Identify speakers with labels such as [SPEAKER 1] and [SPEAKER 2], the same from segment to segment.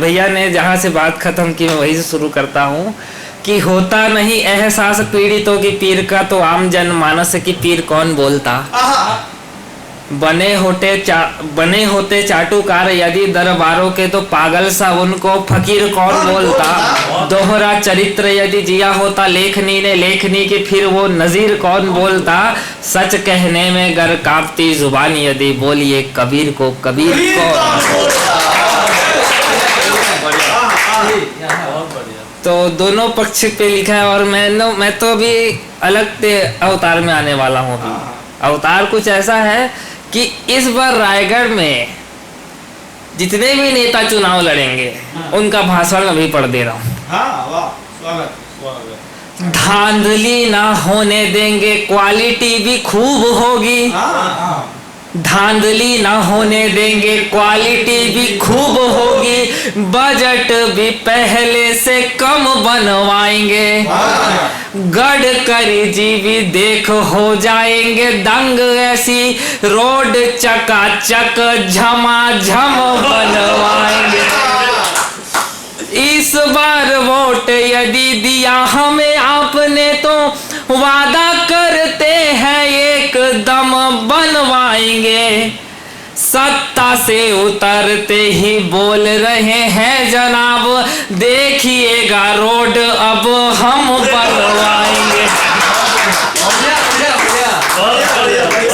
[SPEAKER 1] भैया ने जहाँ से बात खत्म की मैं वहीं से शुरू करता हूँ कि होता नहीं एहसास पीड़ितों की पीर का, तो आम जन मानस की पीर कौन बोलता। बने होते चाटुकार यदि दरबारों के, तो पागल सा उनको फकीर कौन बोलता। दोहरा चरित्र यदि जिया होता लेखनी ने, लेखनी की फिर वो नजीर कौन बोलता। सच कहने में गर कांपती जुबान यदि, बोलिए कबीर को कबीर कौन। तो दोनों पक्ष पे लिखा है और मैं तो अभी अलग अवतार में आने वाला हूँ। अवतार कुछ ऐसा है कि इस बार रायगढ़ में जितने भी नेता चुनाव लड़ेंगे उनका भाषण अभी पढ़ दे रहा हूँ। धांधली ना होने देंगे, क्वालिटी भी खूब होगी। धांधली ना होने देंगे, क्वालिटी भी खूब होगी। बजट भी पहले से कम बनवाएंगे। गडकरी जी भी देख हो जाएंगे दंग, ऐसी रोड चकाचक झमाझम बनवाएंगे। इस बार वोट यदि दिया हमें आपने, तो वादा करते हैं एकदम बनवाएंगे। सत्ता से उतरते ही बोल रहे हैं जनाब, देखिएगा रोड अब हम बनवाएंगे।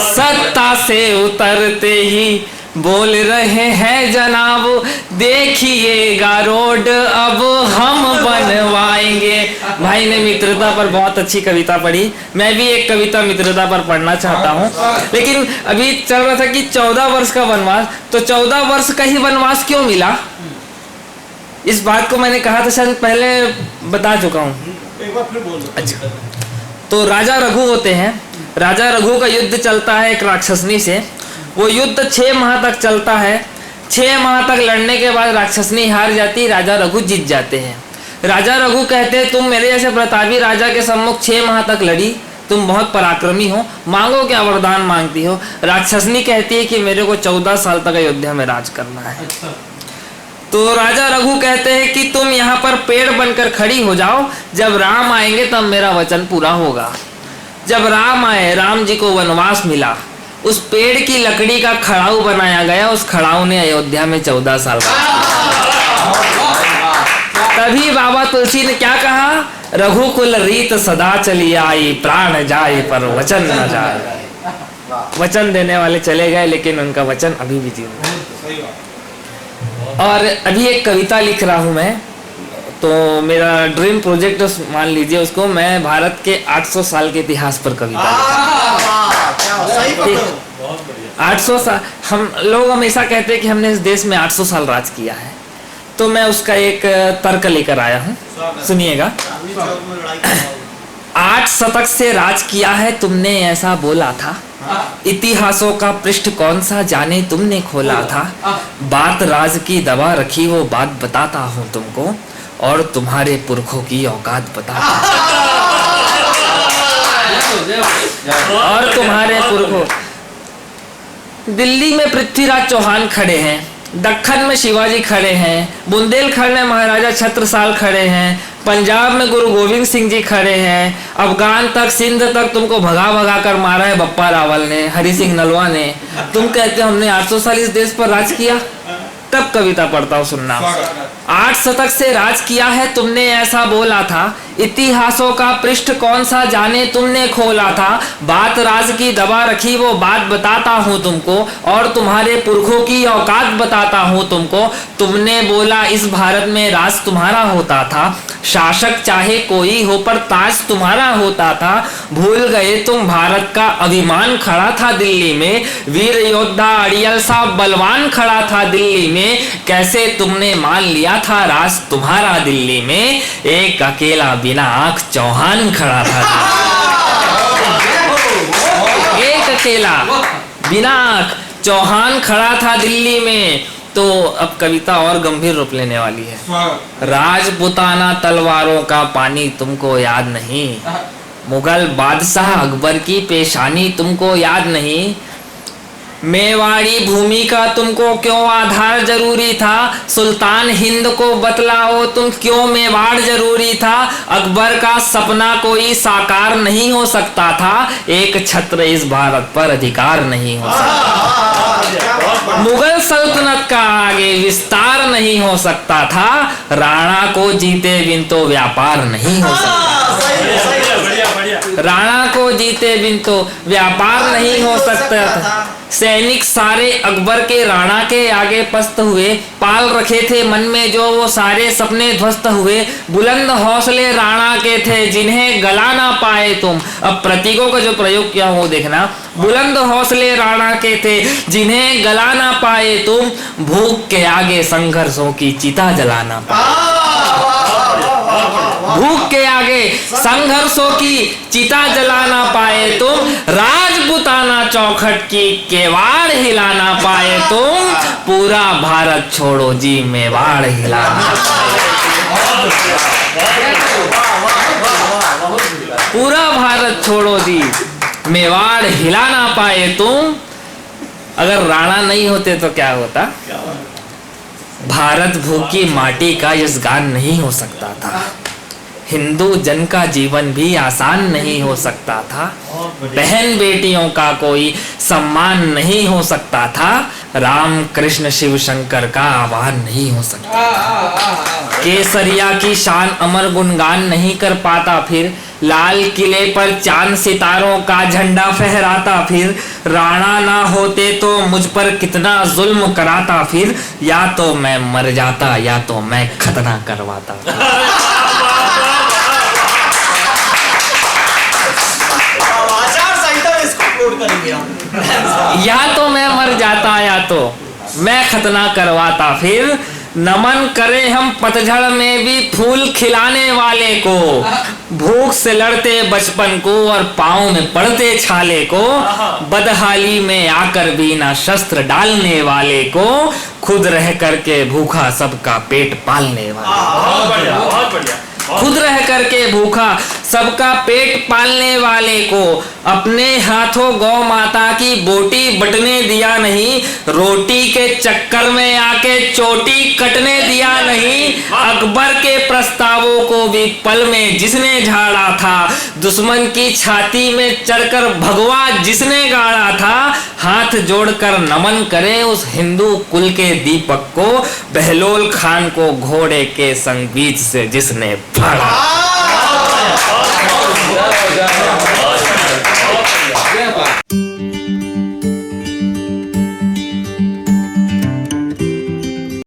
[SPEAKER 1] सत्ता से उतरते ही बोल रहे हैं जनाब, देखिएगा रोड अब हम बनवाएंगे। भाई ने मित्रता पर बहुत अच्छी कविता पढ़ी, मैं भी एक कविता मित्रता पर पढ़ना चाहता हूँ। लेकिन अभी चल रहा था कि 14 वर्ष का वनवास, तो 14 वर्ष का ही वनवास क्यों मिला? इस बात को मैंने कहा था शायद पहले बता चुका हूँ।
[SPEAKER 2] एक बार फिर बोल दो।
[SPEAKER 1] अच्छा, तो राजा रघु होते हैं। राजा रघु का युद्ध चलता है एक राक्षसनी से। वो युद्ध 6 माह तक चलता है। 6 माह तक लड़ने के बाद राक्षसनी हार जाती, राजा रघु जीत जाते हैं। राजा रघु कहते हैं तुम मेरे जैसे प्रतापी राजा के सम्मुख 6 माह तक लड़ी, तुम बहुत पराक्रमी हो, मांगो क्या वरदान मांगती हो। राक्षसनी कहती है कि मेरे को 14 साल तक अयोध्या में राज करना है। तो राजा रघु कहते हैं कि तुम यहाँ पर पेड़ बनकर खड़ी हो जाओ, जब राम आएंगे तब मेरा वचन पूरा होगा। जब राम आए, राम जी को वनवास मिला, उस पेड़ की लकड़ी का खड़ाऊ बनाया गया। उस खड़ाऊ ने अयोध्या में 14 साल तभी बाबा तुलसी ने क्या कहा, रघुकुल रीत सदा चली आई, प्राण जाए पर वचन न जाए। वचन देने वाले चले गए लेकिन उनका वचन अभी भी जिंदा। और अभी एक कविता लिख रहा हूं मैं, तो मेरा ड्रीम प्रोजेक्ट मान लीजिए उसको, मैं भारत के 800 साल के इतिहास पर कविता लिख 800 साल। हम लोग हमेशा कहते हैं कि हमने इस देश में 800 साल राज किया है, तो मैं उसका एक तर्क लेकर आया हूँ, सुनिएगा। 8 शतक से राज किया है तुमने ऐसा बोला था, इतिहासों का पृष्ठ कौन सा जाने तुमने खोला था। बात राज की दबा रखी वो बात बताता हूँ तुमको, और तुम्हारे पुरखों की औकात बताता और तुम्हारे पुरखों। दिल्ली में पृथ्वीराज चौहान खड़े हैं, दक्खन में शिवाजी खड़े हैं, बुंदेलखंड में महाराजा छत्रसाल खड़े हैं, पंजाब में गुरु गोविंद सिंह जी खड़े हैं, अफगान तक सिंध तक तुमको भगा भगा कर मारा है बप्पा रावल ने, हरि सिंह नलवा ने। तुम कहते हो हमने 800 साल इस देश पर राज किया। तब कविता पढ़ता हूँ, सुनना। 8 शतक से राज किया है तुमने ऐसा बोला था, इतिहासों का पृष्ठ कौन सा जाने तुमने खोला था। बात राज की दबा रखी वो बात बताता हूँ तुमको, और तुम्हारे पुरखों की औकात बताता हूँ तुमको। तुमने बोला इस भारत में राज तुम्हारा होता था, शासक चाहे कोई हो पर ताज तुम्हारा होता था। भूल गए तुम भारत का अभिमान खड़ा था दिल्ली में, वीर योद्धा अड़ियल साहब बलवान खड़ा था दिल्ली में। कैसे तुमने मान लिया था राज तुम्हारा दिल्ली में, एक अकेला बिना आंख चौहान खड़ा था। एक अकेला बिना आंख चौहान खड़ा था दिल्ली में। तो अब कविता और गंभीर रूप लेने वाली है। राजपुताना तलवारों का पानी तुमको याद नहीं, मुगल बादशाह अकबर की पेशानी तुमको याद नहीं। मेवाड़ी भूमि का तुमको क्यों आधार जरूरी था? सुल्तान हिंद को बतलाओ तुम क्यों मेवाड़ जरूरी था? अकबर का सपना कोई साकार नहीं हो सकता था, एक छत्र इस भारत पर अधिकार नहीं हो सकता। मुगल सल्तनत का आगे विस्तार नहीं हो सकता था, राणा को जीते बिन तो व्यापार नहीं हो सकता। राणा को जीते बिन तो व्यापार नहीं हो सकता था। सैनिक सारे अकबर के राणा के आगे पस्त हुए, पाल रखे थे मन में जो वो सारे सपने ध्वस्त हुए। बुलंद हौसले राणा के थे जिन्हें गला ना पाए तुम। अब प्रतीकों का जो प्रयोग किया वो देखना। बुलंद हौसले राणा के थे जिन्हें गला ना पाए तुम, भूख के आगे संघर्षों की चिता जला ना पाए। भूख के आगे संघर्षों की चिता जला ना पाए तुम, राजपुताना चौखट की केवाड़ हिला ना पाए तुम, पूरा भारत छोड़ो जी मेवाड़ हिलाना पूरा भारत छोड़ो जी मेवाड़ हिला ना पाए तुम। अगर राणा नहीं होते तो क्या होता? भारत भू की माटी का यशगान नहीं हो सकता था, हिंदू जन का जीवन भी आसान नहीं हो सकता था, बहन बेटियों का कोई सम्मान नहीं हो सकता था, राम कृष्ण शिव शंकर का आह्वान नहीं हो सकता था। केसरिया की शान अमर गुणगान नहीं कर पाता फिर, लाल किले पर चांद सितारों का झंडा फहराता फिर, राणा ना होते तो मुझ पर कितना जुल्म कराता फिर, या तो मैं मर जाता या तो मैं खतना करवाता। या तो मैं मर जाता या तो मैं खतना करवाता फिर, नमन करे हम पतझड़ में भी फूल खिलाने वाले को, भूख से लड़ते बचपन को और पाँव में पड़ते छाले को, बदहाली में आकर भी ना शस्त्र डालने वाले को, खुद रह करके भूखा सबका पेट पालने वाले, खुद रह करके भूखा सबका पेट पालने वाले को, अपने हाथों गौ माता की बोटी बटने दिया नहीं, रोटी के चक्कर में आके चोटी कटने दिया नहीं, अकबर के प्रस्तावों को भी पल में जिसने झाड़ा था, दुश्मन की छाती में चढ़कर भगवा जिसने गाड़ा था, हाथ जोड़कर नमन करे उस हिंदू कुल के दीपक को, बहलोल खान को घोड़े के संग बीच से जिसने फाड़ा।